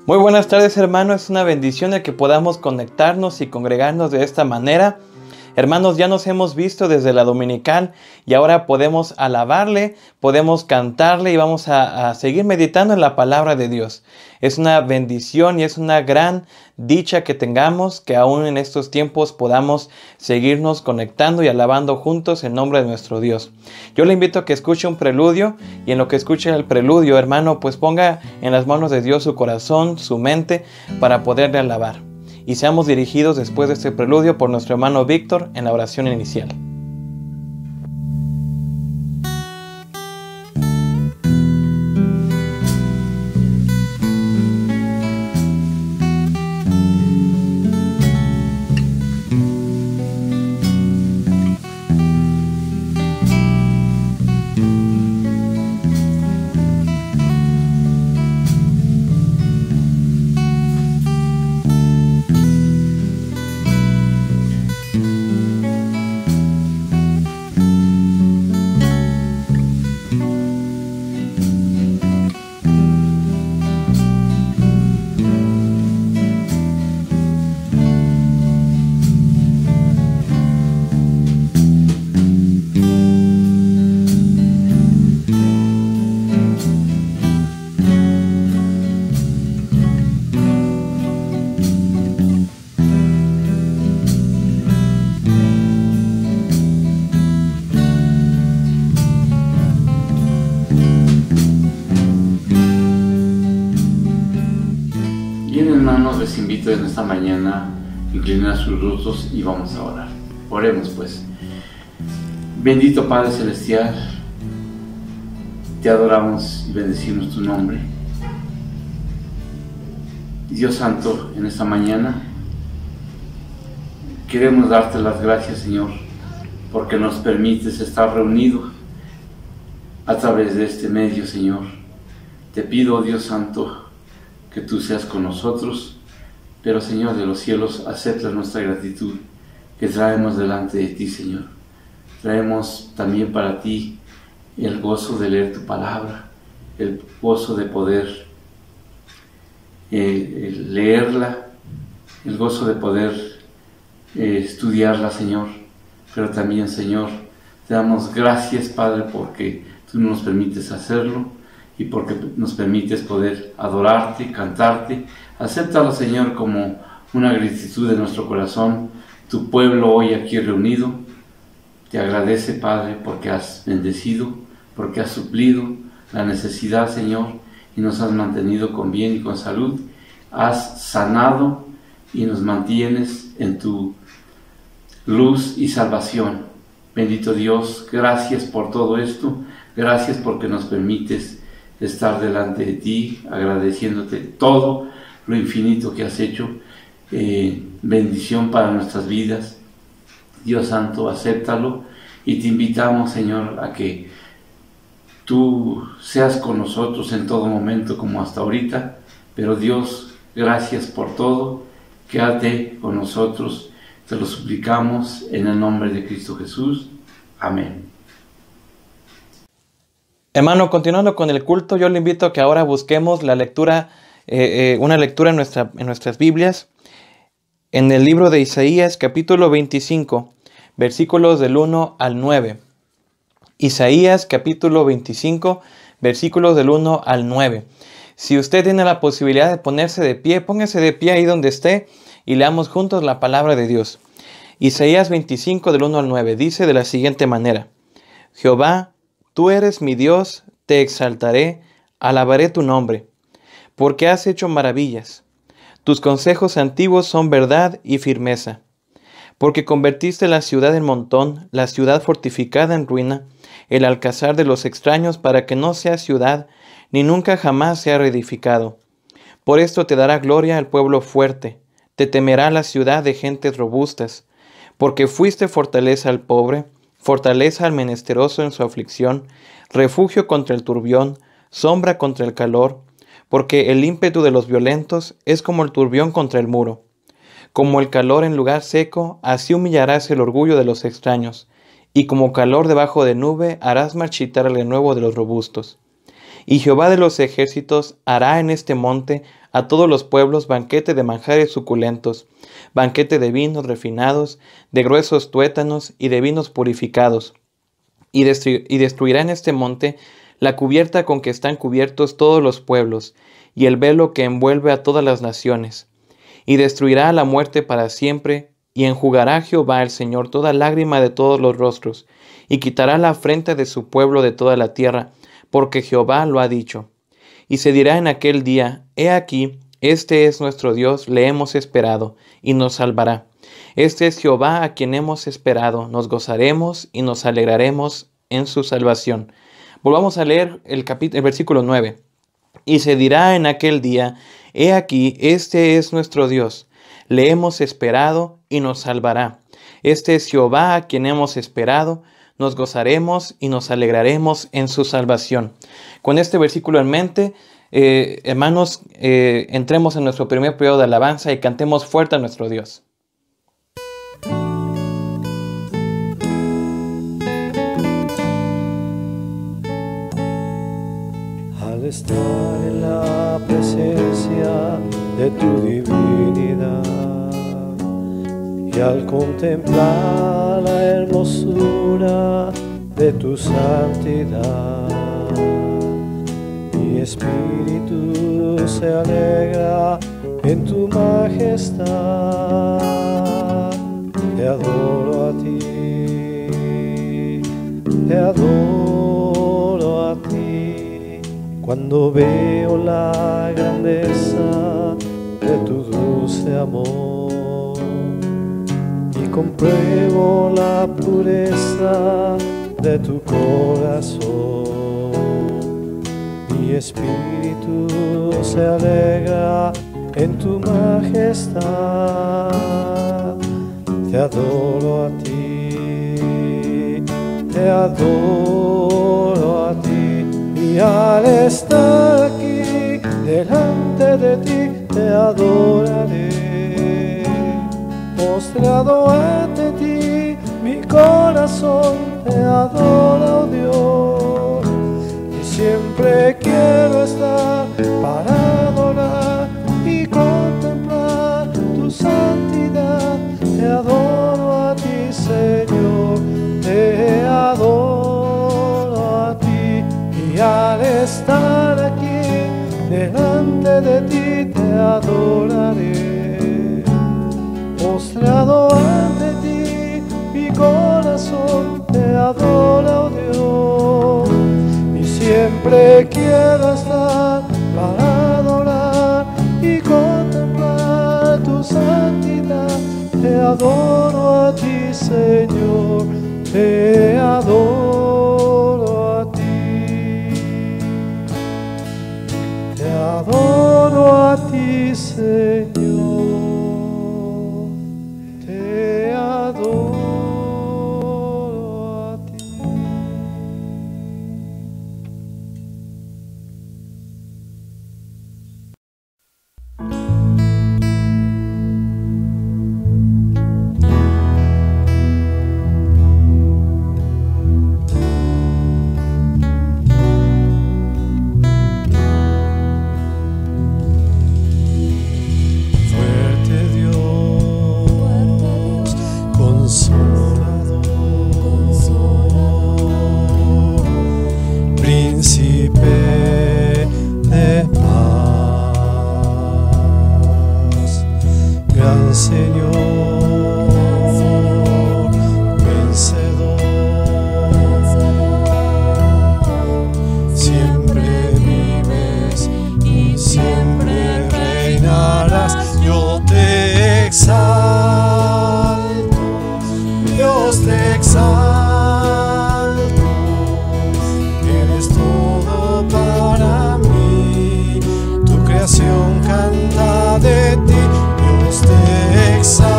Muy buenas tardes, hermanos. Es una bendición el que podamos conectarnos y congregarnos de esta manera. Hermanos, ya nos hemos visto desde la dominical y ahora podemos alabarle, podemos cantarle y vamos a seguir meditando en la palabra de Dios. Es una bendición y es una gran dicha que tengamos, que aún en estos tiempos podamos seguirnos conectando y alabando juntos el nombre de nuestro Dios. Yo le invito a que escuche un preludio y en lo que escuche el preludio, hermano, pues ponga en las manos de Dios su corazón, su mente, para poderle alabar. Y seamos dirigidos después de este preludio por nuestro hermano Víctor en la oración inicial. Les invito en esta mañana a inclinar sus rostros y vamos a orar. Oremos pues. Bendito Padre Celestial, te adoramos y bendecimos tu nombre. Dios Santo, en esta mañana queremos darte las gracias, Señor, porque nos permites estar reunidos a través de este medio, Señor. Te pido, Dios Santo, que tú seas con nosotros, pero Señor de los cielos, acepta nuestra gratitud que traemos delante de ti, Señor. Traemos también para ti el gozo de leer tu palabra, el gozo de poder leerla, el gozo de poder estudiarla, Señor. Pero también, Señor, te damos gracias, Padre, porque tú nos permites hacerlo y porque nos permites poder adorarte, cantarte. Acéptalo, Señor, como una gratitud de nuestro corazón. Tu pueblo hoy aquí reunido te agradece, Padre, porque has bendecido, porque has suplido la necesidad, Señor, y nos has mantenido con bien y con salud. Has sanado y nos mantienes en tu luz y salvación. Bendito Dios, gracias por todo esto. Gracias porque nos permites estar delante de ti, agradeciéndote todo lo infinito que has hecho. Bendición para nuestras vidas. Dios Santo, acéptalo y te invitamos, Señor, a que tú seas con nosotros en todo momento como hasta ahorita. Pero Dios, gracias por todo. Quédate con nosotros, te lo suplicamos en el nombre de Cristo Jesús. Amén. Hermano, continuando con el culto, yo le invito a que ahora busquemos la lectura, una lectura en nuestras Biblias, en el libro de Isaías, capítulo 25, versículos del 1 al 9. Isaías, capítulo 25, versículos del 1 al 9. Si usted tiene la posibilidad de ponerse de pie, póngase de pie ahí donde esté y leamos juntos la palabra de Dios. Isaías 25, del 1 al 9, dice de la siguiente manera: Jehová, tú eres mi Dios, te exaltaré, alabaré tu nombre, porque has hecho maravillas. Tus consejos antiguos son verdad y firmeza. Porque convertiste la ciudad en montón, la ciudad fortificada en ruina, el alcázar de los extraños, para que no sea ciudad, ni nunca jamás sea reedificado. Por esto te dará gloria el pueblo fuerte, te temerá la ciudad de gentes robustas, porque fuiste fortaleza al pobre, fortaleza al menesteroso en su aflicción, refugio contra el turbión, sombra contra el calor, porque el ímpetu de los violentos es como el turbión contra el muro. Como el calor en lugar seco, así humillarás el orgullo de los extraños, y como calor debajo de nube harás marchitar el renuevo de los robustos. Y Jehová de los ejércitos hará en este monte a todos los pueblos banquete de manjares suculentos, banquete de vinos refinados, de gruesos tuétanos y de vinos purificados. Y destruirá en este monte la cubierta con que están cubiertos todos los pueblos, y el velo que envuelve a todas las naciones. Y destruirá a la muerte para siempre, y enjugará Jehová el Señor toda lágrima de todos los rostros, y quitará la afrenta de su pueblo de toda la tierra, porque Jehová lo ha dicho. Y se dirá en aquel día: He aquí, este es nuestro Dios, le hemos esperado, y nos salvará. Este es Jehová a quien hemos esperado, nos gozaremos y nos alegraremos en su salvación. Volvamos a leer el versículo 9. Y se dirá en aquel día: He aquí, este es nuestro Dios, le hemos esperado y nos salvará. Este es Jehová a quien hemos esperado, nos gozaremos y nos alegraremos en su salvación. Con este versículo en mente, hermanos, entremos en nuestro primer periodo de alabanza y cantemos fuerte a nuestro Dios. Al estar en la presencia de tu divinidad y al contemplar la hermosura de tu santidad, mi espíritu se alegra en tu majestad. Te adoro a ti, te adoro a ti. Cuando veo la grandeza de tu dulce amor y compruebo la pureza de tu corazón, mi espíritu se alegra en tu majestad. Te adoro a ti, te adoro a ti. Y al estar aquí delante de ti te adoraré. Postrado ante ti mi corazón te adora, oh Dios. Y siempre quiero estar para adorar y contemplar tu santidad. Te adoro a ti, Señor, te adoro a ti. Y al estar aquí delante de ti te adoraré. Postrado ante ti mi corazón te adora, oh Dios. Y siempre quiero estar para adorar y contemplar tu santidad. Te adoro a ti, Señor, te adoro a ti. Te adoro a ti, Señor, te adoro a ti. Canta de ti, Dios te exalta.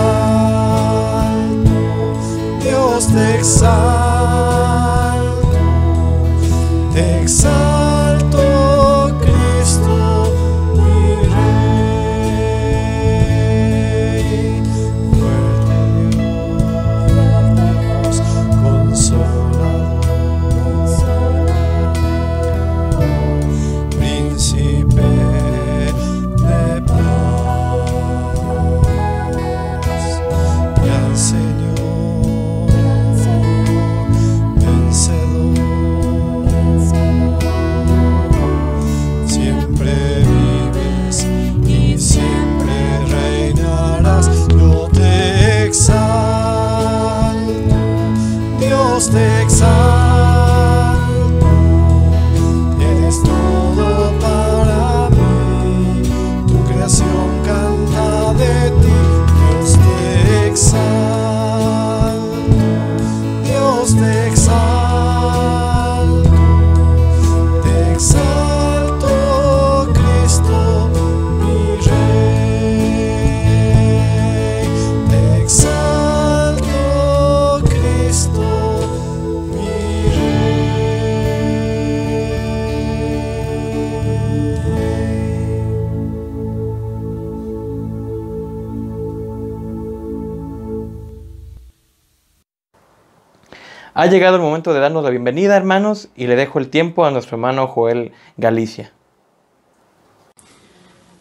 Ha llegado el momento de darnos la bienvenida, hermanos, y le dejo el tiempo a nuestro hermano Joel Galicia.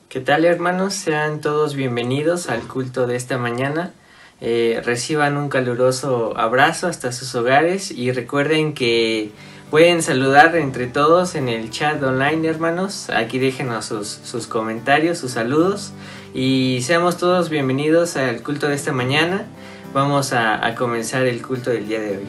¿Qué tal, hermanos? Sean todos bienvenidos al culto de esta mañana. Reciban un caluroso abrazo hasta sus hogares y recuerden que pueden saludar entre todos en el chat online, hermanos. Aquí déjenos sus comentarios, sus saludos y seamos todos bienvenidos al culto de esta mañana. Vamos a comenzar el culto del día de hoy.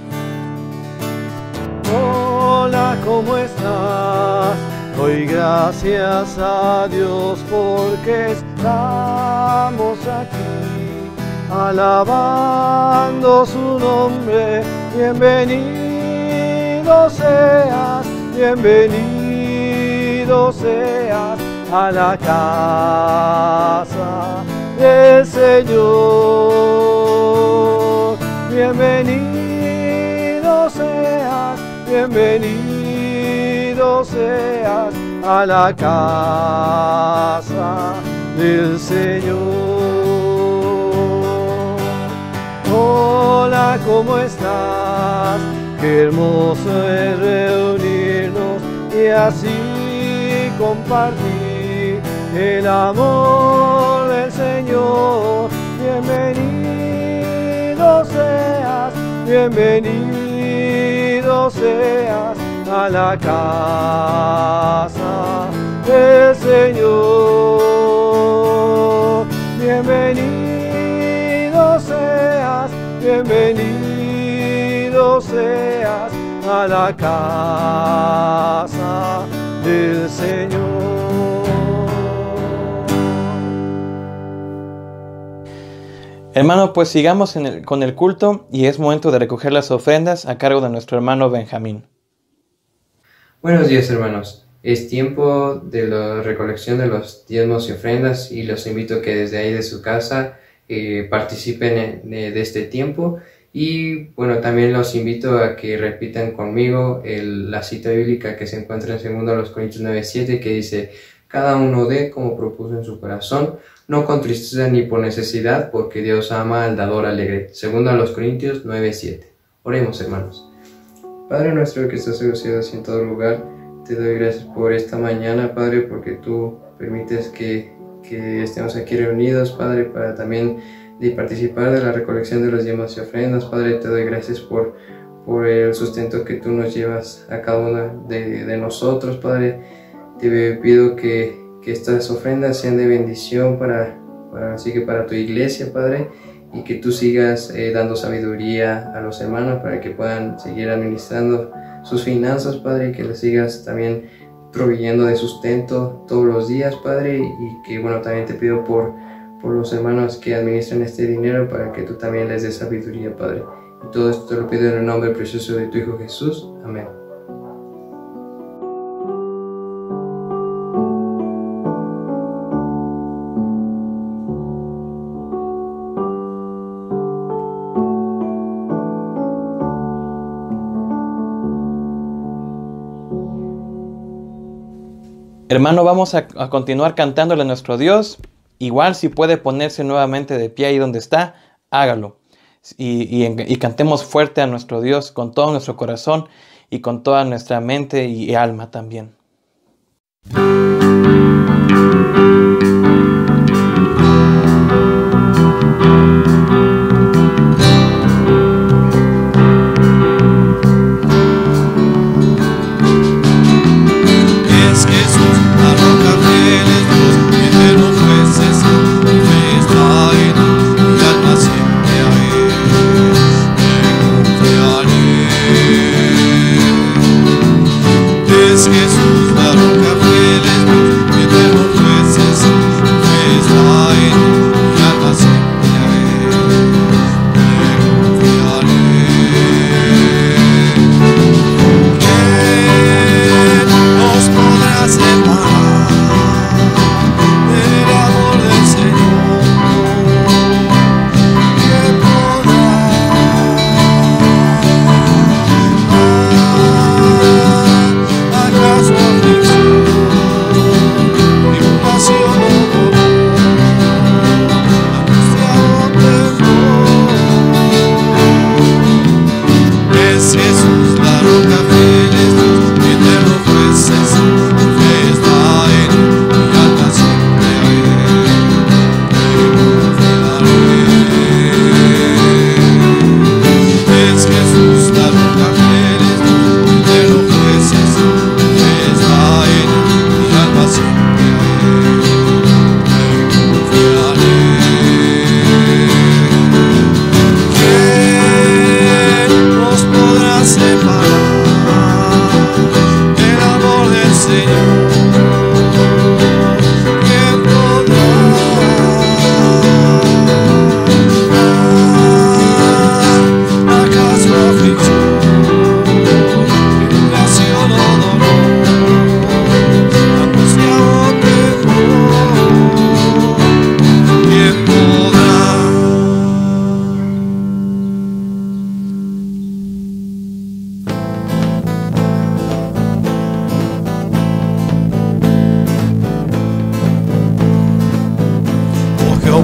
Hola, ¿cómo estás? Doy gracias a Dios porque estamos aquí, alabando su nombre. Bienvenido seas a la casa del Señor. Bienvenido seas a la casa del Señor. Hola, ¿cómo estás? Qué hermoso es reunirnos y así compartir el amor del Señor. Bienvenido seas a la casa del Señor. Bienvenido seas a la casa del Señor. Hermano, pues sigamos con el culto y es momento de recoger las ofrendas a cargo de nuestro hermano Benjamín. Buenos días, hermanos. Es tiempo de la recolección de los diezmos y ofrendas y los invito a que desde ahí de su casa participen de este tiempo. Y bueno, también los invito a que repitan conmigo la cita bíblica que se encuentra en 2 Corintios 9:7, que dice: cada uno dé como propuso en su corazón, no con tristeza ni por necesidad, porque Dios ama al dador alegre. 2 Corintios 9:7. Oremos, hermanos. Padre nuestro que estás en los cielos y en todo lugar, te doy gracias por esta mañana, Padre, porque tú permites que estemos aquí reunidos, Padre, para también participar de la recolección de los diezmos y ofrendas. Padre, te doy gracias por el sustento que tú nos llevas a cada uno de nosotros, Padre. Te pido que estas ofrendas sean de bendición para tu iglesia, Padre, y que tú sigas dando sabiduría a los hermanos para que puedan seguir administrando sus finanzas, Padre, y que les sigas también proveyendo de sustento todos los días, Padre, y que bueno, también te pido por los hermanos que administran este dinero para que tú también les des sabiduría, Padre. Y todo esto te lo pido en el nombre precioso de tu Hijo Jesús. Amén. Hermano, vamos a continuar cantándole a nuestro Dios. Igual si puede ponerse nuevamente de pie ahí donde está, hágalo. Y cantemos fuerte a nuestro Dios con todo nuestro corazón y con toda nuestra mente y alma también. Jesús, la roca fiel es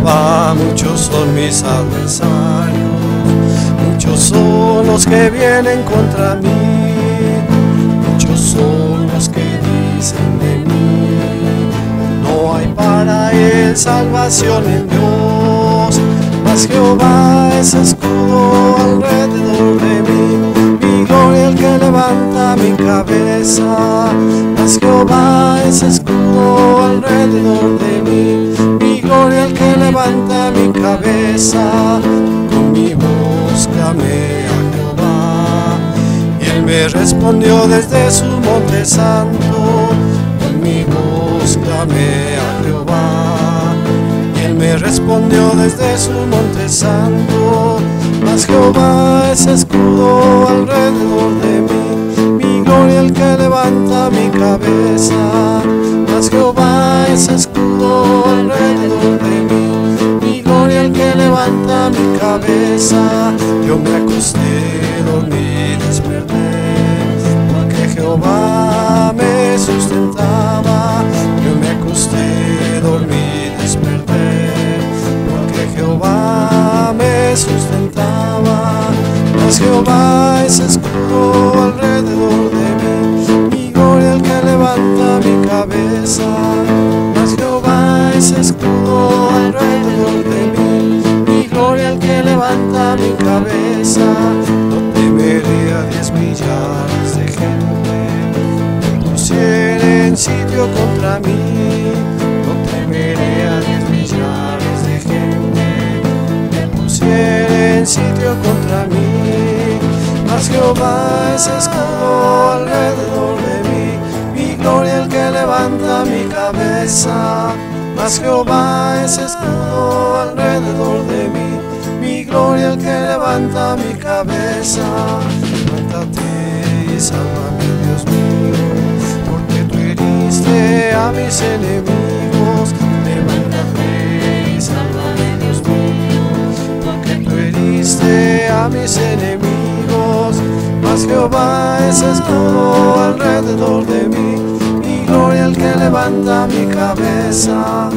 Jehová, muchos son mis adversarios, muchos son los que vienen contra mí, muchos son los que dicen de mí, no hay para él salvación en Dios, mas Jehová es escudo alrededor de mí, mi gloria el que levanta mi cabeza, mas Jehová es escudo alrededor de mí, mi gloria el que levanta mi cabeza, con mi voz clamé a Jehová, y él me respondió desde su monte santo, con mi voz clamé a Jehová, y él me respondió desde su monte santo, mas Jehová es escudo alrededor de mí, mi gloria el que levanta mi cabeza, mas Jehová es escudo alrededor de mí, mi gloria el que levanta mi cabeza, yo me acosté, dormí, desperté, porque Jehová me sustentaba, yo me acosté, dormí, desperté, porque Jehová me sustentaba, mas Jehová es escudo alrededor de mí, mi gloria el que levanta mi cabeza, mas Jehová es escudo alrededor de mí, mi gloria el que levanta mi cabeza, no temeré a 10 millares de gente, que pusieren sitio contra mí, no temeré a 10 millares de gente, que pusieren sitio contra mí, mas Jehová es escudo alrededor de mí, mi gloria el que levanta mi cabeza, mas Jehová es escudo alrededor de mí, mi gloria el que levanta mi cabeza. Levántate y sálvame, Dios mío, porque tú heriste a mis enemigos. Levántate y sálvame, Dios mío, porque tú heriste a mis enemigos, mas Jehová es escudo alrededor de mí, mi gloria el que levanta mi cabeza,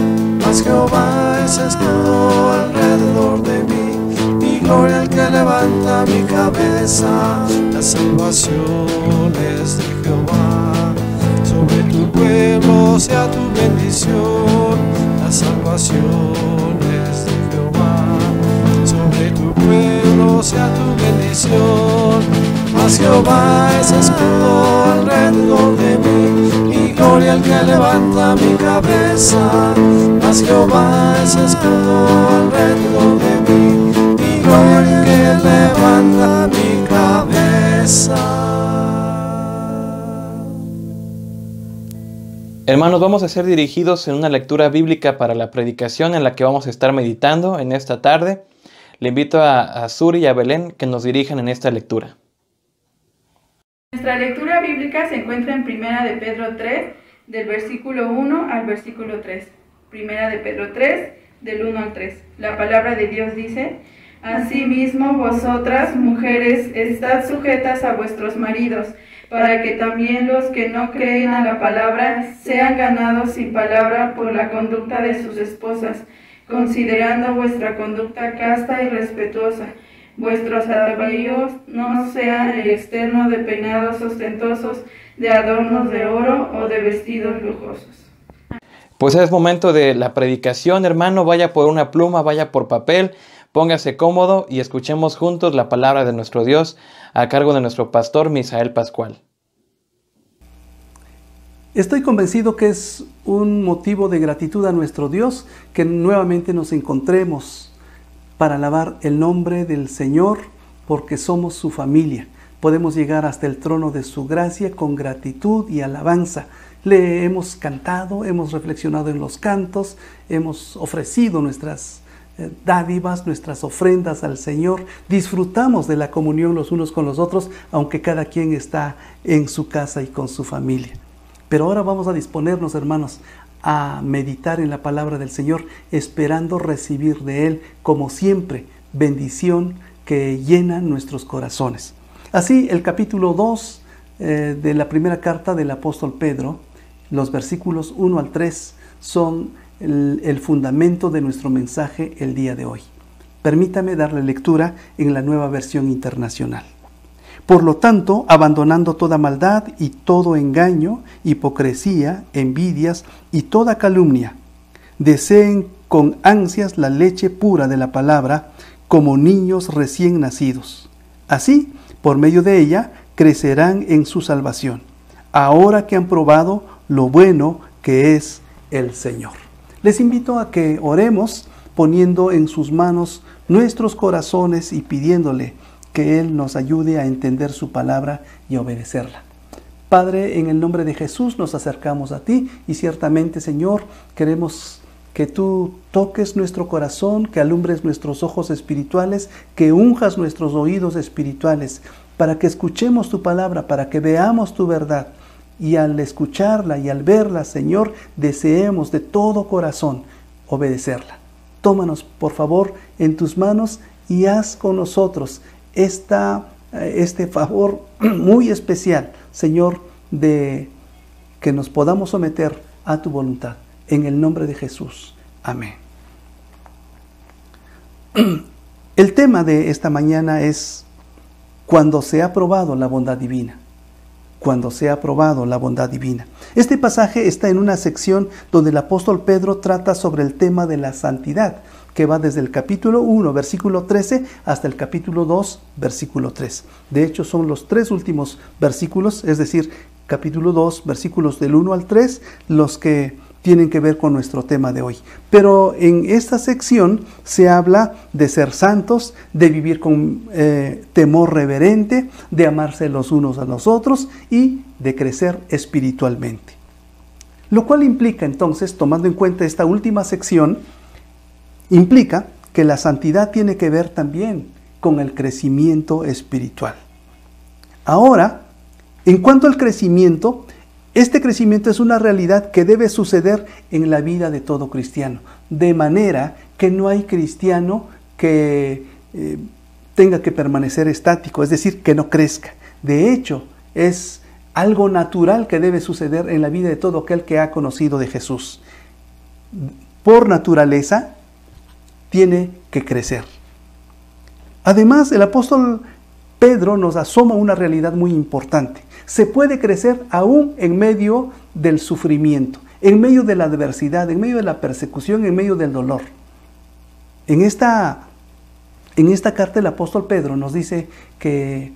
mas Jehová es escudo alrededor de mí, mi gloria el que levanta mi cabeza. La salvación es de Jehová, sobre tu pueblo sea tu bendición. La salvación es de Jehová, sobre tu pueblo sea tu bendición. Mas Jehová es escudo alrededor de mí, mi gloria el que levanta mi cabeza. Mas Jehová es escudo alrededor de mí, mi gloria el que levanta mi cabeza. Hermanos, vamos a ser dirigidos en una lectura bíblica para la predicación en la que vamos a estar meditando en esta tarde. Le invito a Suri y a Belén que nos dirijan en esta lectura. Nuestra lectura bíblica se encuentra en Primera de Pedro 3, del versículo 1 al versículo 3. Primera de Pedro 3, del 1 al 3. La palabra de Dios dice: Asimismo vosotras, mujeres, estad sujetas a vuestros maridos, para que también los que no creen a la palabra sean ganados sin palabra por la conducta de sus esposas, considerando vuestra conducta casta y respetuosa. Vuestros atavíos no sean el externo de peinados ostentosos, de adornos de oro o de vestidos lujosos. Pues es momento de la predicación, hermano. Vaya por una pluma, vaya por papel, póngase cómodo y escuchemos juntos la palabra de nuestro Dios a cargo de nuestro pastor Misael Pascual. Estoy convencido que es un motivo de gratitud a nuestro Dios que nuevamente nos encontremos para alabar el nombre del Señor, porque somos su familia. Podemos llegar hasta el trono de su gracia con gratitud y alabanza. Le hemos cantado, hemos reflexionado en los cantos, hemos ofrecido nuestras dádivas, nuestras ofrendas al Señor. Disfrutamos de la comunión los unos con los otros, aunque cada quien está en su casa y con su familia. Pero ahora vamos a disponernos, hermanos, a meditar en la palabra del Señor, esperando recibir de Él, como siempre, bendición que llena nuestros corazones. Así, el capítulo 2 de la primera carta del apóstol Pedro, los versículos 1 al 3, son el fundamento de nuestro mensaje el día de hoy. Permítame darle lectura en la Nueva Versión Internacional. Por lo tanto, abandonando toda maldad y todo engaño, hipocresía, envidias y toda calumnia, deseen con ansias la leche pura de la palabra, como niños recién nacidos. Así, por medio de ella, crecerán en su salvación, ahora que han probado lo bueno que es el Señor. Les invito a que oremos poniendo en sus manos nuestros corazones y pidiéndole que Él nos ayude a entender su palabra y a obedecerla. Padre, en el nombre de Jesús nos acercamos a ti y ciertamente, Señor, queremos que tú toques nuestro corazón, que alumbres nuestros ojos espirituales, que unjas nuestros oídos espirituales, para que escuchemos tu palabra, para que veamos tu verdad. Y al escucharla y al verla, Señor, deseemos de todo corazón obedecerla. Tómanos, por favor, en tus manos y haz con nosotros este favor muy especial, Señor, de que nos podamos someter a tu voluntad. En el nombre de Jesús. Amén. El tema de esta mañana es cuando se ha probado la bondad divina. Cuando se ha probado la bondad divina. Este pasaje está en una sección donde el apóstol Pedro trata sobre el tema de la santidad, que va desde el capítulo 1, versículo 13, hasta el capítulo 2, versículo 3. De hecho, son los tres últimos versículos, es decir, capítulo 2, versículos del 1 al 3, los que tienen que ver con nuestro tema de hoy. Pero en esta sección se habla de ser santos, de vivir con temor reverente, de amarse los unos a los otros y de crecer espiritualmente. Lo cual implica entonces, tomando en cuenta esta última sección, implica que la santidad tiene que ver también con el crecimiento espiritual. Ahora, en cuanto al crecimiento, este crecimiento es una realidad que debe suceder en la vida de todo cristiano, de manera que no hay cristiano que tenga que permanecer estático, es decir, que no crezca. De hecho, es algo natural que debe suceder en la vida de todo aquel que ha conocido de Jesús. Por naturaleza, tiene que crecer. Además, el apóstol Pedro nos asoma una realidad muy importante. Se puede crecer aún en medio del sufrimiento, en medio de la adversidad, en medio de la persecución, en medio del dolor. En esta carta el apóstol Pedro nos dice que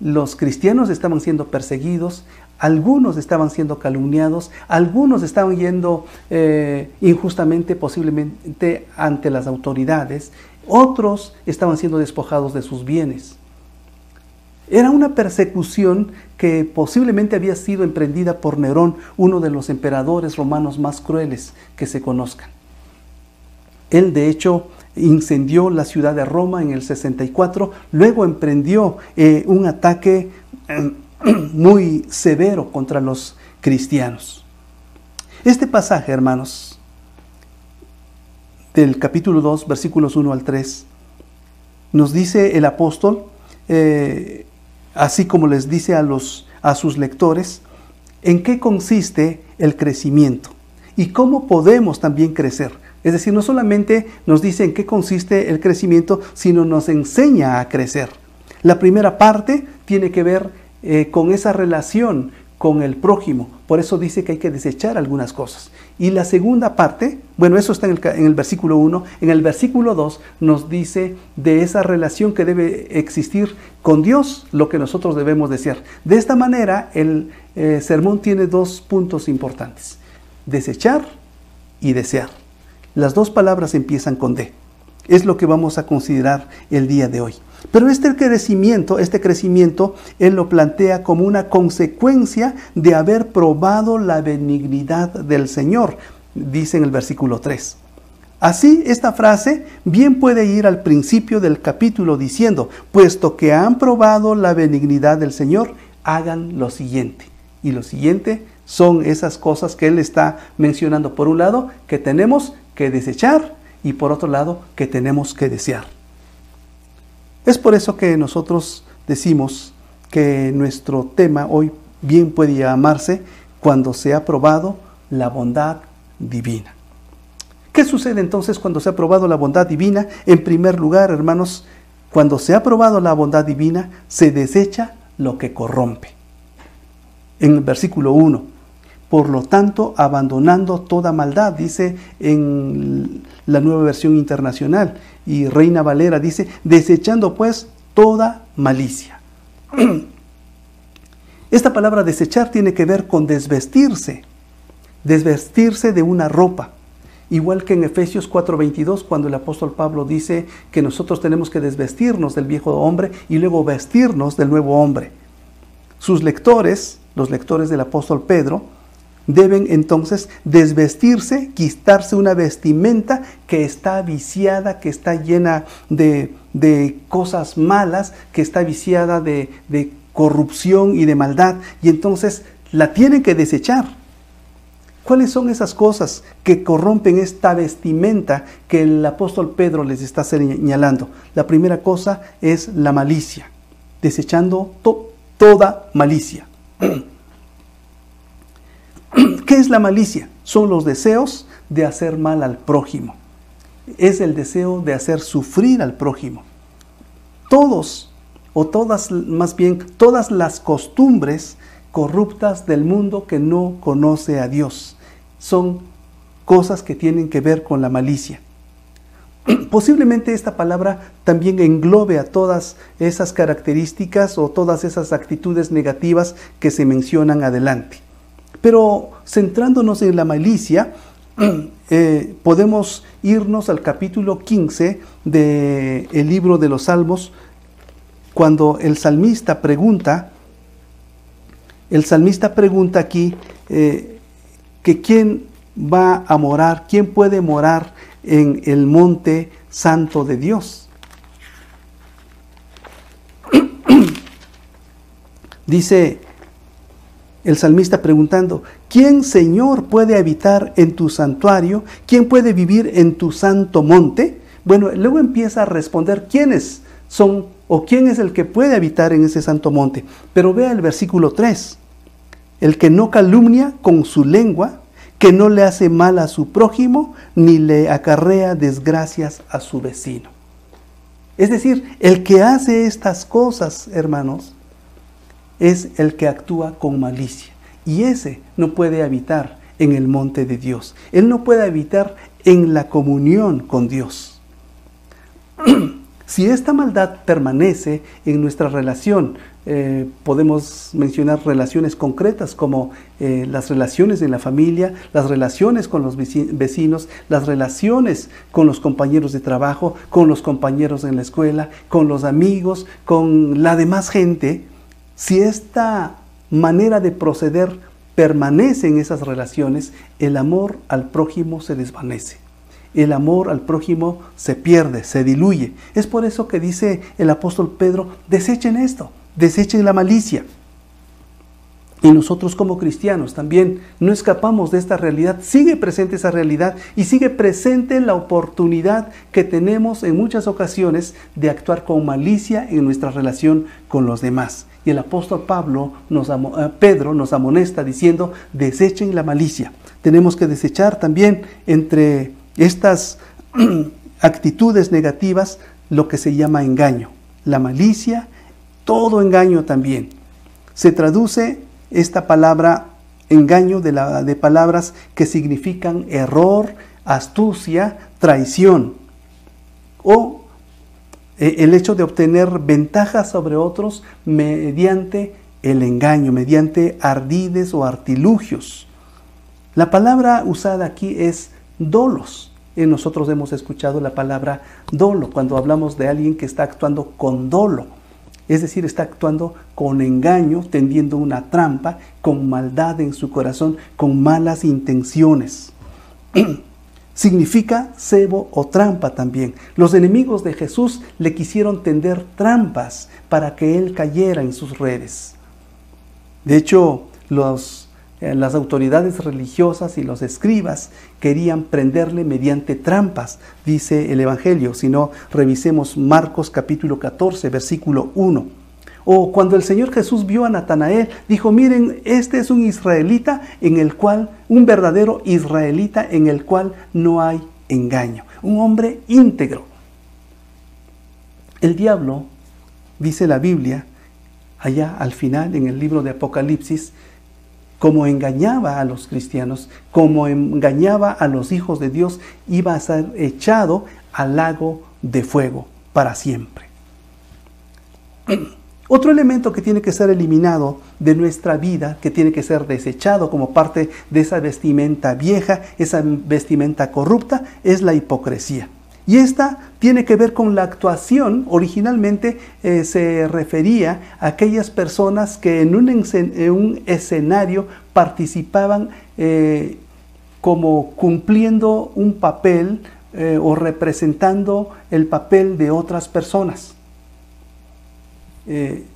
los cristianos estaban siendo perseguidos, algunos estaban siendo calumniados, algunos estaban yendo injustamente, posiblemente ante las autoridades, otros estaban siendo despojados de sus bienes. Era una persecución que posiblemente había sido emprendida por Nerón, uno de los emperadores romanos más crueles que se conozcan. Él, de hecho, incendió la ciudad de Roma en el 64, luego emprendió un ataque muy severo contra los cristianos. Este pasaje, hermanos, del capítulo 2, versículos 1 al 3, nos dice el apóstol, así como les dice a sus lectores, en qué consiste el crecimiento y cómo podemos también crecer. Es decir, no solamente nos dice en qué consiste el crecimiento, sino nos enseña a crecer. La primera parte tiene que ver con esa relación con el prójimo. Por eso dice que hay que desechar algunas cosas. Y la segunda parte, bueno, eso está en el versículo 1. En el versículo 2 nos dice de esa relación que debe existir con Dios, lo que nosotros debemos desear. De esta manera, el sermón tiene dos puntos importantes: desechar y desear. Las dos palabras empiezan con D. Es lo que vamos a considerar el día de hoy. Pero este crecimiento, Él lo plantea como una consecuencia de haber probado la benignidad del Señor, dice en el versículo 3. Así, esta frase bien puede ir al principio del capítulo diciendo, puesto que han probado la benignidad del Señor, hagan lo siguiente. Y lo siguiente son esas cosas que Él está mencionando. Por un lado, que tenemos que desechar, y por otro lado, que tenemos que desear. Es por eso que nosotros decimos que nuestro tema hoy bien puede llamarse cuando se ha probado la bondad divina. ¿Qué sucede entonces cuando se ha probado la bondad divina? En primer lugar, hermanos, cuando se ha probado la bondad divina, se desecha lo que corrompe. En el versículo 1, por lo tanto, abandonando toda maldad, dice en la Nueva Versión Internacional, y Reina Valera dice, desechando pues toda malicia. Esta palabra desechar tiene que ver con desvestirse de una ropa. Igual que en Efesios 4:22, cuando el apóstol Pablo dice que nosotros tenemos que desvestirnos del viejo hombre y luego vestirnos del nuevo hombre. Sus lectores, los lectores del apóstol Pedro, deben entonces desvestirse, quitarse una vestimenta que está viciada, que está llena de cosas malas, que está viciada de corrupción y de maldad, y entonces la tienen que desechar. ¿Cuáles son esas cosas que corrompen esta vestimenta que el apóstol Pedro les está señalando? La primera cosa es la malicia, desechando toda malicia. ¿Qué es la malicia? Son los deseos de hacer mal al prójimo. Es el deseo de hacer sufrir al prójimo. Todas las costumbres corruptas del mundo que no conoce a Dios son cosas que tienen que ver con la malicia. Posiblemente esta palabra también englobe a todas esas características o todas esas actitudes negativas que se mencionan adelante. Pero centrándonos en la malicia, podemos irnos al capítulo 15 del libro de los Salmos, cuando el salmista pregunta aquí que quién va a morar, quién puede morar en el monte santo de Dios. Dice el salmista preguntando, ¿quién, Señor, puede habitar en tu santuario? ¿Quién puede vivir en tu santo monte? Bueno, luego empieza a responder quiénes son o quién es el que puede habitar en ese santo monte. Pero vea el versículo 3. El que no calumnia con su lengua, que no le hace mal a su prójimo, ni le acarrea desgracias a su vecino. Es decir, el que hace estas cosas, hermanos, es el que actúa con malicia. Y ese no puede habitar en el monte de Dios. Él no puede habitar en la comunión con Dios. Si esta maldad permanece en nuestra relación, podemos mencionar relaciones concretas como las relaciones en la familia, las relaciones con los vecinos, las relaciones con los compañeros de trabajo, con los compañeros en la escuela, con los amigos, con la demás gente. Si esta manera de proceder permanece en esas relaciones, el amor al prójimo se desvanece. El amor al prójimo se pierde, se diluye. Es por eso que dice el apóstol Pedro, desechen esto, desechen la malicia. Y nosotros como cristianos también no escapamos de esta realidad. Sigue presente esa realidad y sigue presente la oportunidad que tenemos en muchas ocasiones de actuar con malicia en nuestra relación con los demás. Y el apóstol Pedro nos amonesta diciendo, desechen la malicia. Tenemos que desechar también entre estas actitudes negativas lo que se llama engaño. La malicia, todo engaño también. Se traduce esta palabra engaño de palabras que significan error, astucia, traición. O el hecho de obtener ventajas sobre otros mediante el engaño, mediante ardides o artilugios. La palabra usada aquí es dolos. Nosotros hemos escuchado la palabra dolo cuando hablamos de alguien que está actuando con dolo. Es decir, está actuando con engaño, tendiendo una trampa, con maldad en su corazón, con malas intenciones. Significa cebo o trampa también. Los enemigos de Jesús le quisieron tender trampas para que él cayera en sus redes. De hecho, las autoridades religiosas y los escribas querían prenderle mediante trampas, dice el Evangelio. Si no, revisemos Marcos capítulo 14, versículo 1. O cuando el Señor Jesús vio a Natanael, dijo, miren, este es un israelita un verdadero israelita en el cual no hay engaño. Un hombre íntegro. El diablo, dice la Biblia, allá al final en el libro de Apocalipsis, como engañaba a los cristianos, como engañaba a los hijos de Dios, iba a ser echado al lago de fuego para siempre. Otro elemento que tiene que ser eliminado de nuestra vida, que tiene que ser desechado como parte de esa vestimenta vieja, esa vestimenta corrupta, es la hipocresía. Y esta tiene que ver con la actuación. Originalmente se refería a aquellas personas que en un escenario participaban como cumpliendo un papel o representando el papel de otras personas.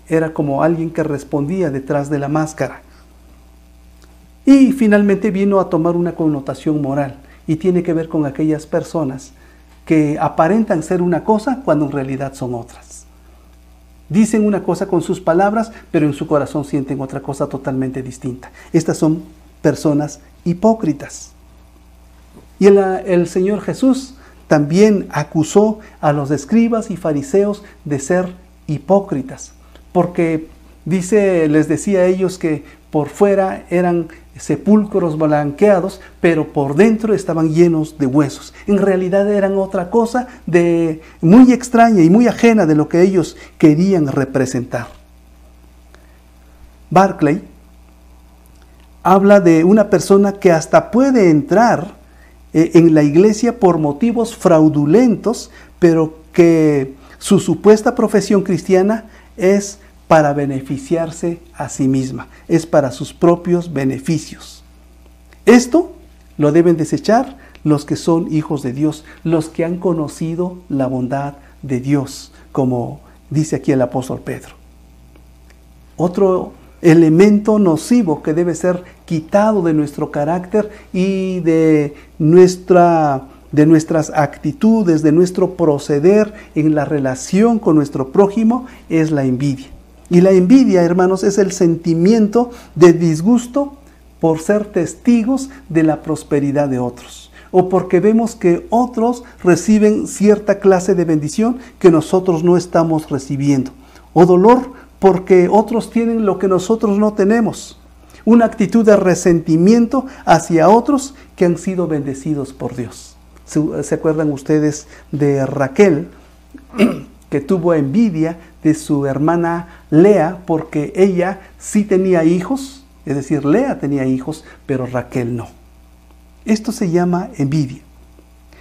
Era como alguien que respondía detrás de la máscara. Y finalmente vino a tomar una connotación moral y tiene que ver con aquellas personas que aparentan ser una cosa cuando en realidad son otras. Dicen una cosa con sus palabras, pero en su corazón sienten otra cosa totalmente distinta. Estas son personas hipócritas. Y el Señor Jesús también acusó a los escribas y fariseos de ser hipócritas, porque les decía a ellos que por fuera eran sepulcros blanqueados, pero por dentro estaban llenos de huesos. En realidad eran otra cosa muy extraña y muy ajena de lo que ellos querían representar. Barclay habla de una persona que hasta puede entrar en la iglesia por motivos fraudulentos, pero que su supuesta profesión cristiana es para beneficiarse a sí misma, es para sus propios beneficios. Esto lo deben desechar los que son hijos de Dios, los que han conocido la bondad de Dios, como dice aquí el apóstol Pedro. Otro elemento nocivo que debe ser quitado de nuestro carácter y de nuestras actitudes, de nuestro proceder en la relación con nuestro prójimo, es la envidia. Y la envidia, hermanos, es el sentimiento de disgusto por ser testigos de la prosperidad de otros, o porque vemos que otros reciben cierta clase de bendición que nosotros no estamos recibiendo, o dolor porque otros tienen lo que nosotros no tenemos. Una actitud de resentimiento hacia otros que han sido bendecidos por Dios. ¿Se acuerdan ustedes de Raquel, que tuvo envidia de su hermana Lea porque ella sí tenía hijos? Es decir, Lea tenía hijos, pero Raquel no. Esto se llama envidia.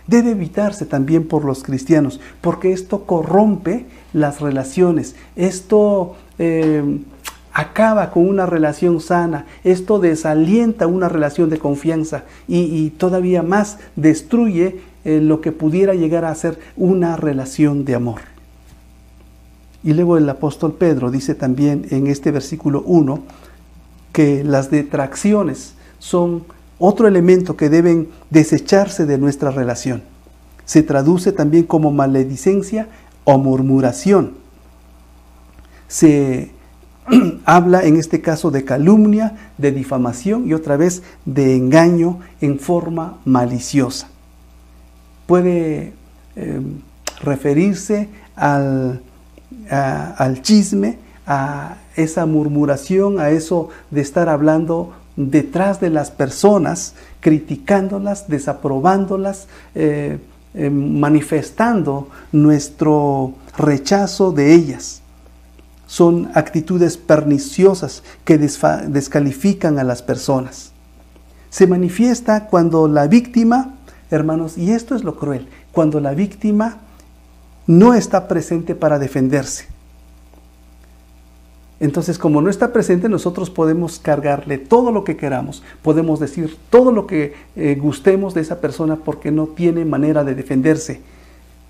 Debe evitarse también por los cristianos, porque esto corrompe las relaciones. Esto acaba con una relación sana. Esto desalienta una relación de confianza y todavía más destruye lo que pudiera llegar a ser una relación de amor. Y luego el apóstol Pedro dice también en este versículo 1 que las detracciones son otro elemento que deben desecharse de nuestra relación. Se traduce también como maledicencia o murmuración. Se habla en este caso de calumnia, de difamación y otra vez de engaño en forma maliciosa. Puede referirse al chisme, a esa murmuración, a eso de estar hablando detrás de las personas, criticándolas, desaprobándolas, manifestando nuestro rechazo de ellas. Son actitudes perniciosas que descalifican a las personas. Se manifiesta cuando la víctima, hermanos, y esto es lo cruel, cuando la víctima no está presente para defenderse. Entonces, como no está presente, nosotros podemos cargarle todo lo que queramos, podemos decir todo lo que gustemos de esa persona porque no tiene manera de defenderse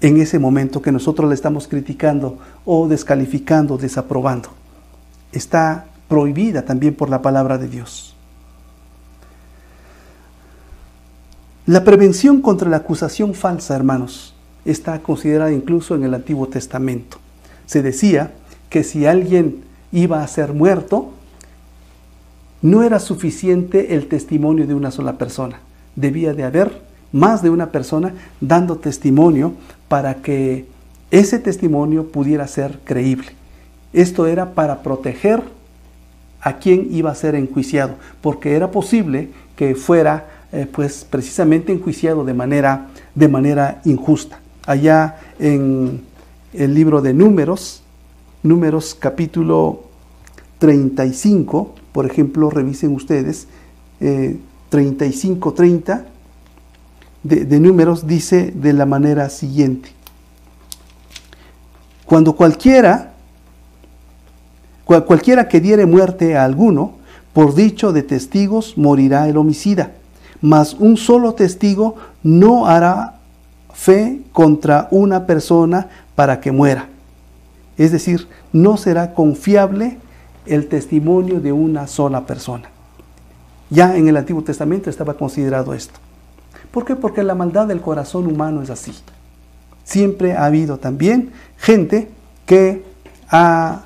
en ese momento que nosotros le estamos criticando o descalificando, desaprobando. Está prohibida también por la palabra de Dios. La prevención contra la acusación falsa, hermanos, está considerada incluso en el Antiguo Testamento. Se decía que si alguien iba a ser muerto, no era suficiente el testimonio de una sola persona. Debía de haber más de una persona dando testimonio para que ese testimonio pudiera ser creíble. Esto era para proteger a quien iba a ser enjuiciado, porque era posible que fuera pues precisamente enjuiciado de manera injusta. Allá en el libro de Números capítulo 35, por ejemplo, revisen ustedes, 35:30 de Números dice de la manera siguiente: cuando cualquiera que diere muerte a alguno, por dicho de testigos morirá el homicida, mas un solo testigo no hará fe contra una persona para que muera. Es decir, no será confiable el testimonio de una sola persona. Ya en el Antiguo Testamento estaba considerado esto. ¿Por qué? Porque la maldad del corazón humano es así. Siempre ha habido también gente que ha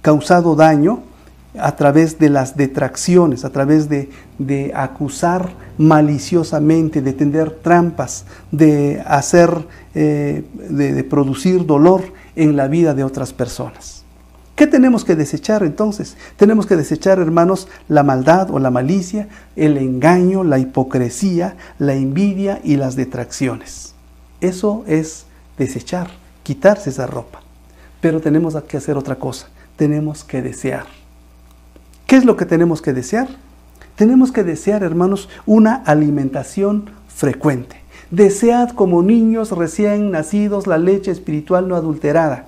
causado daño a través de las detracciones, a través de acusar maliciosamente, de tender trampas, de hacer, de producir dolor en la vida de otras personas. ¿Qué tenemos que desechar entonces? Tenemos que desechar, hermanos, la maldad o la malicia, el engaño, la hipocresía, la envidia y las detracciones. Eso es desechar, quitarse esa ropa. Pero tenemos que hacer otra cosa, tenemos que desear. ¿Qué es lo que tenemos que desear? Tenemos que desear, hermanos, una alimentación frecuente. Desead como niños recién nacidos la leche espiritual no adulterada.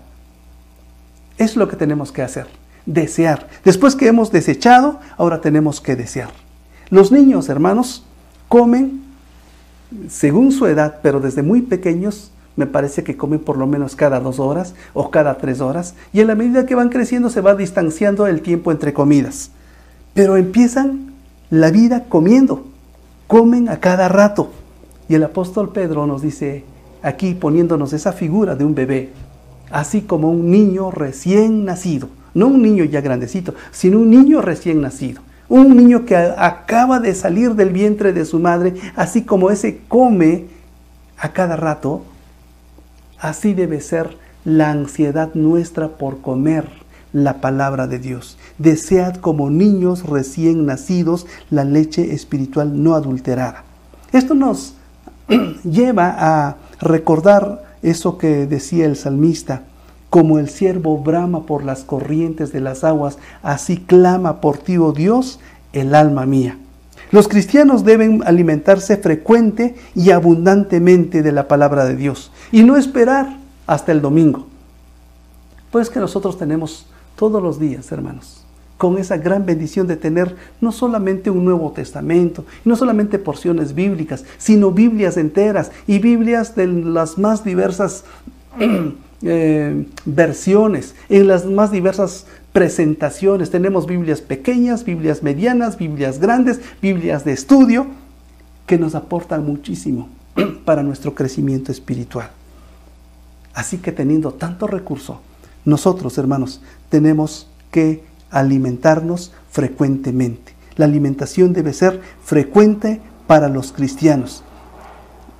Es lo que tenemos que hacer, desear. Después que hemos desechado, ahora tenemos que desear. Los niños, hermanos, comen según su edad, pero desde muy pequeños, me parece que comen por lo menos cada 2 horas o cada 3 horas. Y en la medida que van creciendo se va distanciando el tiempo entre comidas. Pero empiezan la vida comiendo, comen a cada rato. Y el apóstol Pedro nos dice aquí, poniéndonos esa figura de un bebé, así como un niño recién nacido, no un niño ya grandecito, sino un niño recién nacido, un niño que acaba de salir del vientre de su madre, así como ese come a cada rato, así debe ser la ansiedad nuestra por comer la palabra de Dios. Desead como niños recién nacidos la leche espiritual no adulterada. Esto nos lleva a recordar eso que decía el salmista: como el ciervo brama por las corrientes de las aguas, así clama por ti, oh Dios, el alma mía. Los cristianos deben alimentarse frecuente y abundantemente de la palabra de Dios y no esperar hasta el domingo. Pues que nosotros tenemos todos los días, hermanos, con esa gran bendición de tener no solamente un Nuevo Testamento, no solamente porciones bíblicas, sino Biblias enteras y Biblias de las más diversas versiones, en las más diversas presentaciones. Tenemos Biblias pequeñas, Biblias medianas, Biblias grandes, Biblias de estudio, que nos aportan muchísimo para nuestro crecimiento espiritual. Así que teniendo tanto recurso, nosotros, hermanos, tenemos que alimentarnos frecuentemente. La alimentación debe ser frecuente para los cristianos.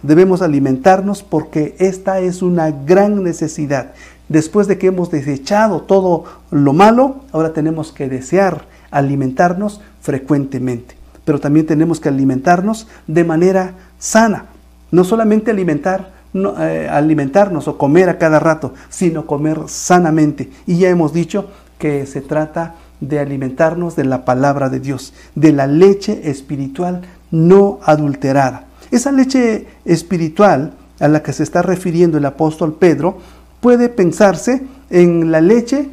Debemos alimentarnos porque esta es una gran necesidad. Después de que hemos desechado todo lo malo, ahora tenemos que desear alimentarnos frecuentemente. Pero también tenemos que alimentarnos de manera sana. No solamente alimentarnos o comer a cada rato, sino comer sanamente. Y ya hemos dicho que se trata de alimentarnos de la palabra de Dios, de la leche espiritual no adulterada. Esa leche espiritual a la que se está refiriendo el apóstol Pedro puede pensarse en la leche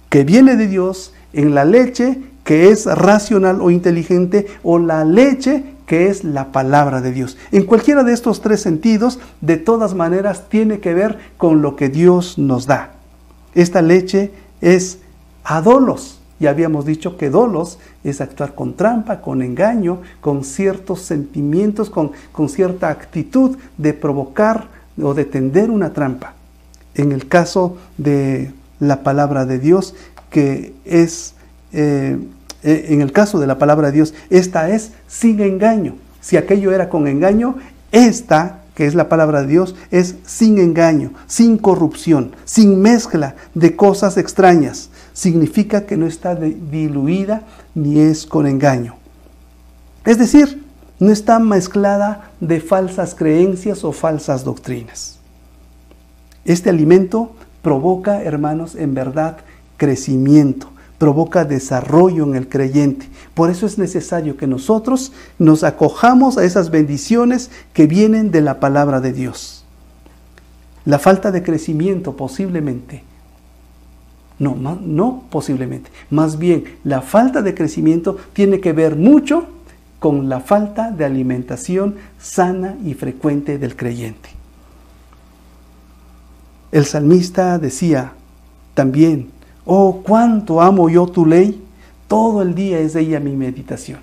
que viene de Dios, en la leche que es racional o inteligente, o la leche que es la palabra de Dios. En cualquiera de estos 3 sentidos, de todas maneras, tiene que ver con lo que Dios nos da. Esta leche es a dolos. Ya habíamos dicho que dolos es actuar con trampa, con engaño, con ciertos sentimientos, con cierta actitud de provocar o de tender una trampa. En el caso de la palabra de Dios, que es, en el caso de la palabra de Dios, esta es sin engaño. Si aquello era con engaño, Esta, que es la palabra de Dios, es sin engaño, sin corrupción, sin mezcla de cosas extrañas. Significa que no está diluida ni es con engaño. Es decir, no está mezclada de falsas creencias o falsas doctrinas. Este alimento provoca, hermanos, en verdad, crecimiento, provoca desarrollo en el creyente. Por eso es necesario que nosotros nos acojamos a esas bendiciones que vienen de la palabra de Dios. La falta de crecimiento posiblemente, no posiblemente, más bien la falta de crecimiento tiene que ver mucho con la falta de alimentación sana y frecuente del creyente. El salmista decía también: oh, cuánto amo yo tu ley, todo el día es de ella mi meditación.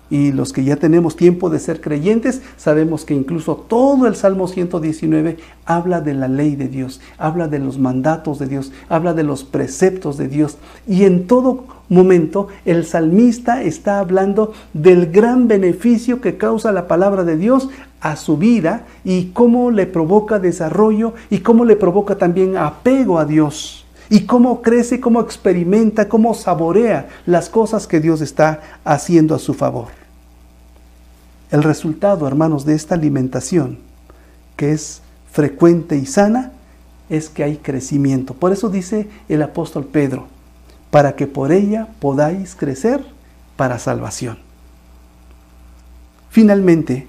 Y los que ya tenemos tiempo de ser creyentes, sabemos que incluso todo el Salmo 119 habla de la ley de Dios, habla de los mandatos de Dios, habla de los preceptos de Dios. Y en todo momento el salmista está hablando del gran beneficio que causa la palabra de Dios a su vida y cómo le provoca desarrollo y cómo le provoca también apego a Dios. Y cómo crece, cómo experimenta, cómo saborea las cosas que Dios está haciendo a su favor. El resultado, hermanos, de esta alimentación, que es frecuente y sana, es que hay crecimiento. Por eso dice el apóstol Pedro: para que por ella podáis crecer para salvación. Finalmente,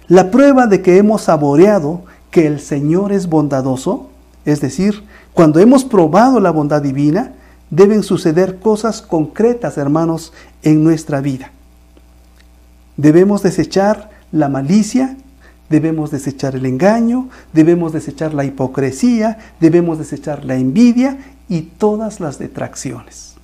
la prueba de que hemos saboreado que el Señor es bondadoso, es decir, cuando hemos probado la bondad divina, deben suceder cosas concretas, hermanos, en nuestra vida. Debemos desechar la malicia, debemos desechar el engaño, debemos desechar la hipocresía, debemos desechar la envidia y todas las detracciones.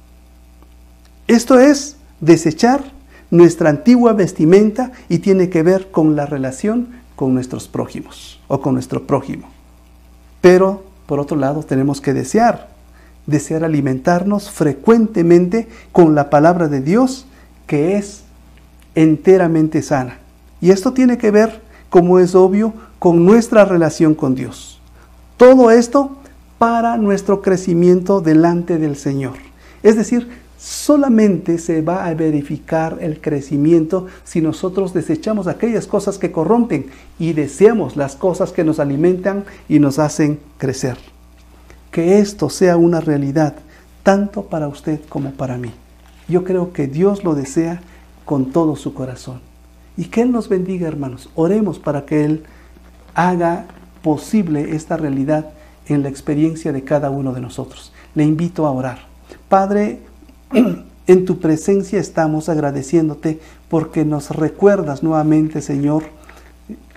Esto es desechar nuestra antigua vestimenta y tiene que ver con la relación con nuestros prójimos o con nuestro prójimo. Pero, por otro lado, tenemos que desear alimentarnos frecuentemente con la palabra de Dios, que es enteramente sana. Y esto tiene que ver, como es obvio, con nuestra relación con Dios. Todo esto para nuestro crecimiento delante del Señor. Es decir, solamente se va a verificar el crecimiento si nosotros desechamos aquellas cosas que corrompen y deseamos las cosas que nos alimentan y nos hacen crecer. Que esto sea una realidad tanto para usted como para mí. Yo creo que Dios lo desea con todo su corazón. Y que Él nos bendiga, hermanos. Oremos para que Él haga posible esta realidad en la experiencia de cada uno de nosotros. Le invito a orar. Padre, en tu presencia estamos agradeciéndote porque nos recuerdas nuevamente, Señor,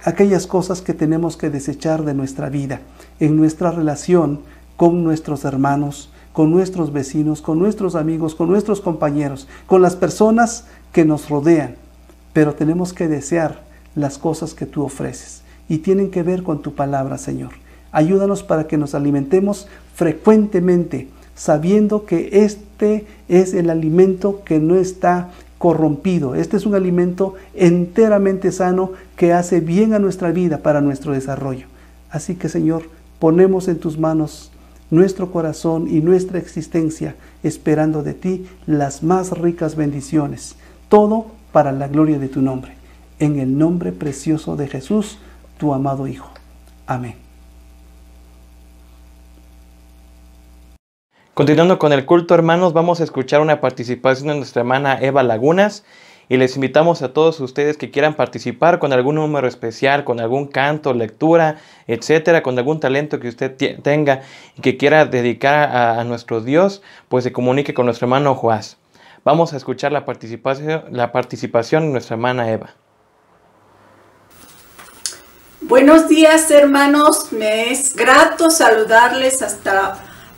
aquellas cosas que tenemos que desechar de nuestra vida, en nuestra relación con nuestros hermanos, con nuestros vecinos, con nuestros amigos, con nuestros compañeros, con las personas que nos rodean. Pero tenemos que desear las cosas que tú ofreces y tienen que ver con tu palabra, Señor. Ayúdanos para que nos alimentemos frecuentemente, sabiendo que este es el alimento que no está corrompido. Este es un alimento enteramente sano que hace bien a nuestra vida para nuestro desarrollo. Así que, Señor, ponemos en tus manos nuestro corazón y nuestra existencia, esperando de ti las más ricas bendiciones. Todo para la gloria de tu nombre. En el nombre precioso de Jesús, tu amado Hijo. Amén. Continuando con el culto, hermanos, vamos a escuchar una participación de nuestra hermana Eva Lagunas y les invitamos a todos ustedes que quieran participar con algún número especial, con algún canto, lectura, etcétera, con algún talento que usted tenga y que quiera dedicar a nuestro Dios, pues se comunique con nuestro hermano Joás. Vamos a escuchar la participación de nuestra hermana Eva. Buenos días, hermanos, me es grato saludarles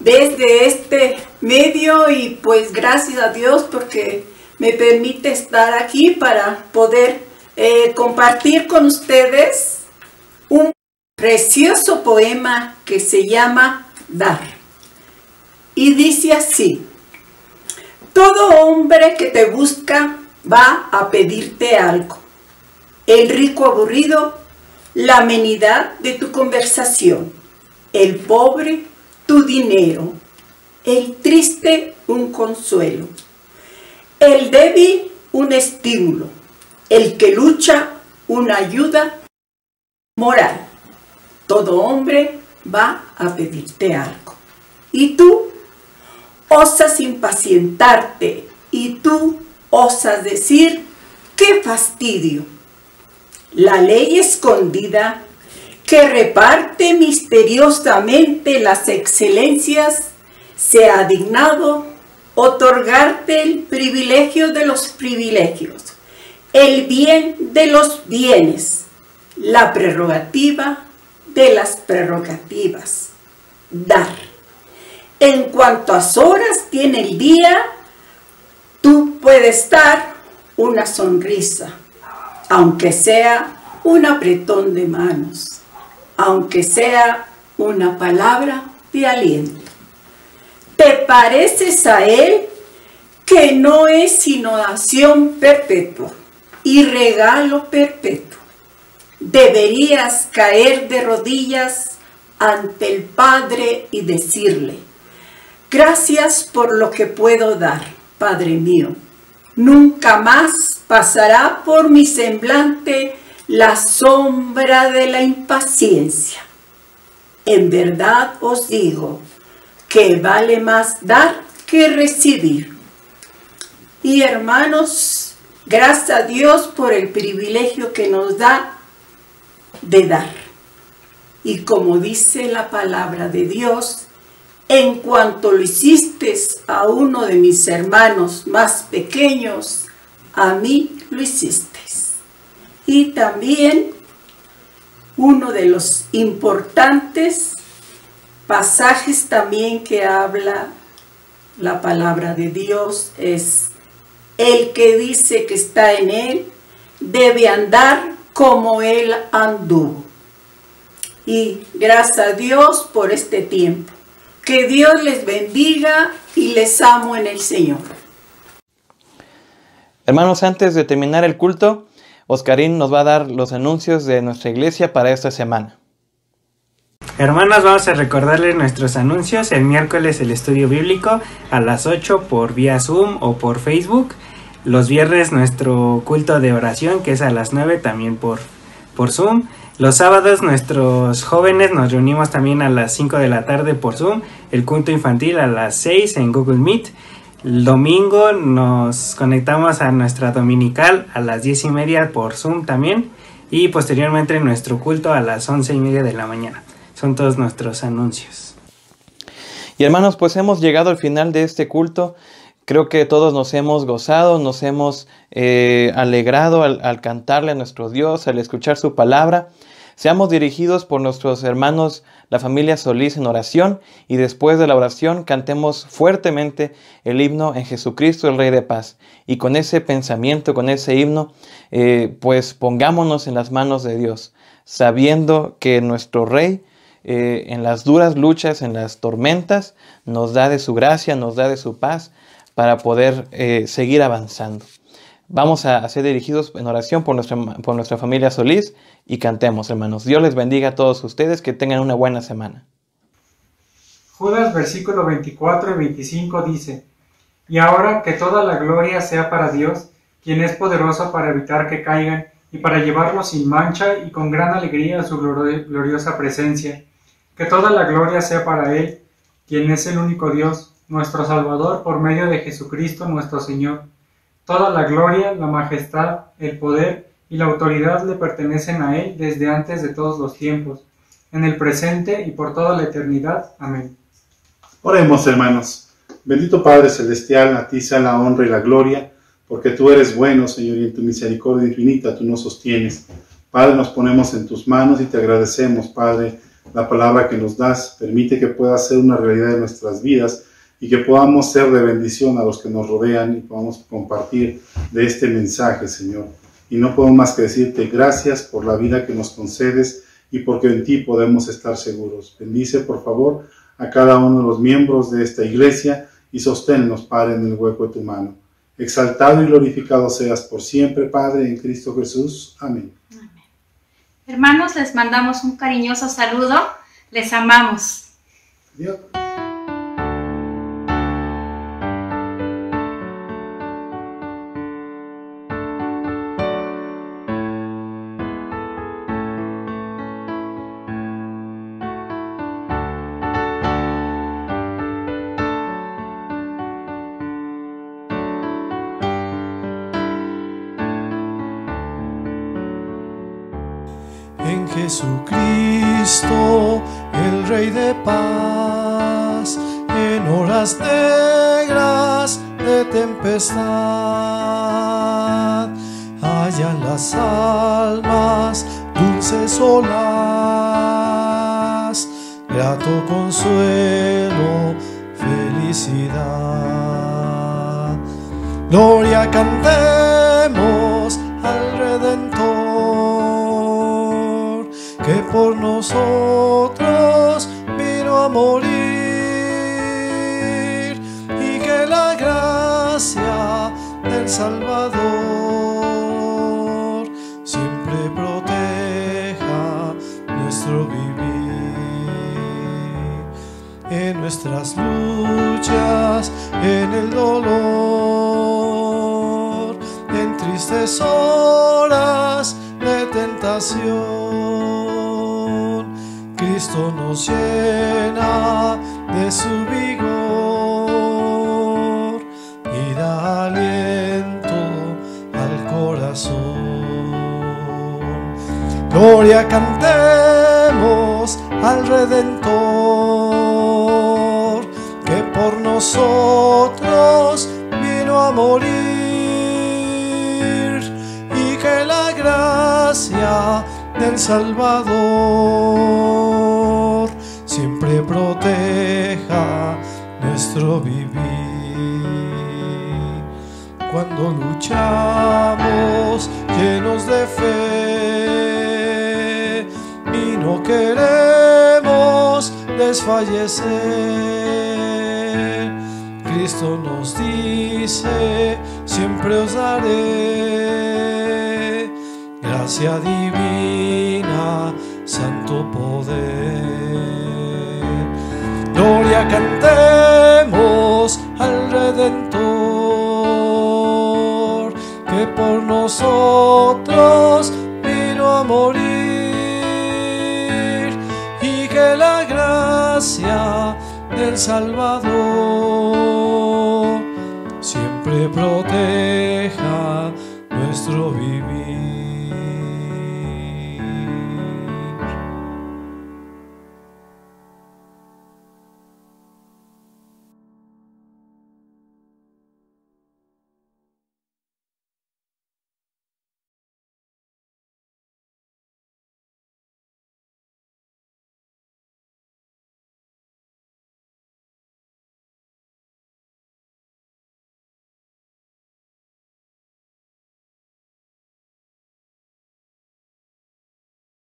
desde este medio y pues gracias a Dios porque me permite estar aquí para poder compartir con ustedes un precioso poema que se llama Dar. Y dice así: todo hombre que te busca va a pedirte algo. el rico aburrido, la amenidad de tu conversación, el pobre tu dinero, el triste un consuelo, el débil un estímulo, el que lucha una ayuda moral. Todo hombre va a pedirte algo. Y tú osas impacientarte, y tú osas decir, ¡qué fastidio! La ley escondida que reparte misteriosamente las excelencias se ha dignado otorgarte el privilegio de los privilegios, el bien de los bienes, la prerrogativa de las prerrogativas, dar. En cuantas horas tiene el día, tú puedes dar una sonrisa, aunque sea un apretón de manos, aunque sea una palabra de aliento. Te pareces a Él, que no es sino acción perpetua y regalo perpetuo. Deberías caer de rodillas ante el Padre y decirle, gracias por lo que puedo dar, Padre mío. Nunca más pasará por mi semblante la sombra de la impaciencia. En verdad os digo que vale más dar que recibir. Y hermanos, gracias a Dios por el privilegio que nos da de dar. Y como dice la palabra de Dios, en cuanto lo hiciste a uno de mis hermanos más pequeños, a mí lo hiciste. Y también uno de los importantes pasajes también que habla la palabra de Dios es: el que dice que está en Él debe andar como Él anduvo. Y gracias a Dios por este tiempo. Que Dios les bendiga y les amo en el Señor. Hermanos, antes de terminar el culto, Oscarín nos va a dar los anuncios de nuestra iglesia para esta semana. Hermanos, vamos a recordarles nuestros anuncios. El miércoles el estudio bíblico a las 8 por vía Zoom o por Facebook. Los viernes nuestro culto de oración, que es a las 9 también por Zoom. Los sábados nuestros jóvenes nos reunimos también a las 5 de la tarde por Zoom. El culto infantil a las 6 en Google Meet. El domingo nos conectamos a nuestra dominical a las 10:30 por Zoom también. Y posteriormente nuestro culto a las 11:30 de la mañana. Son todos nuestros anuncios. Y hermanos, pues hemos llegado al final de este culto. Creo que todos nos hemos gozado, nos hemos alegrado al cantarle a nuestro Dios, al escuchar su palabra. Seamos dirigidos por nuestros hermanos, la familia Solís, en oración, y después de la oración cantemos fuertemente el himno En Jesucristo el Rey de Paz. Y con ese pensamiento, con ese himno, pues pongámonos en las manos de Dios, sabiendo que nuestro Rey, en las duras luchas, en las tormentas, nos da de su gracia, nos da de su paz, para poder seguir avanzando. Vamos a ser dirigidos en oración por nuestra familia Solís y cantemos, hermanos. Dios les bendiga a todos ustedes, que tengan una buena semana. Judas, versículo 24 y 25 dice: Y ahora que toda la gloria sea para Dios, quien es poderoso para evitar que caigan y para llevarlos sin mancha y con gran alegría a su gloriosa presencia. Que toda la gloria sea para Él, quien es el único Dios, nuestro Salvador, por medio de Jesucristo nuestro Señor. Toda la gloria, la majestad, el poder y la autoridad le pertenecen a Él desde antes de todos los tiempos, en el presente y por toda la eternidad. Amén. Oremos, hermanos. Bendito Padre Celestial, a ti sea la honra y la gloria, porque tú eres bueno, Señor, y en tu misericordia infinita tú nos sostienes. Padre, nos ponemos en tus manos y te agradecemos, Padre, la palabra que nos das. Permite que pueda ser una realidad en nuestras vidas y que podamos ser de bendición a los que nos rodean y podamos compartir de este mensaje, Señor. Y no podemos más que decirte gracias por la vida que nos concedes y porque en ti podemos estar seguros. Bendice, por favor, a cada uno de los miembros de esta iglesia y sosténnos, Padre, en el hueco de tu mano. Exaltado y glorificado seas por siempre, Padre, en Cristo Jesús. Amén. Amén. Hermanos, les mandamos un cariñoso saludo. Les amamos. Adiós. En Jesucristo, el Rey de paz, en horas negras de tempestad, hallan las almas dulces olas, grato consuelo, felicidad. Gloria cantemos al Redentor, que por nosotros vino a morir, y que la gracia del Salvador siempre proteja nuestro vivir. En nuestras luchas, en el dolor, en tristes horas de tentación, Cristo nos llena de su vigor y da aliento al corazón. Gloria cantemos al Redentor, que por nosotros vino a morir, y que la gracia del Salvador siempre proteja nuestro vivir. Cuando luchamos llenos de fe y no queremos desfallecer, Cristo nos dice: siempre os daré gracia divina, santo poder. Gloria cantemos al Redentor, que por nosotros vino a morir, y que la gracia del Salvador siempre proteja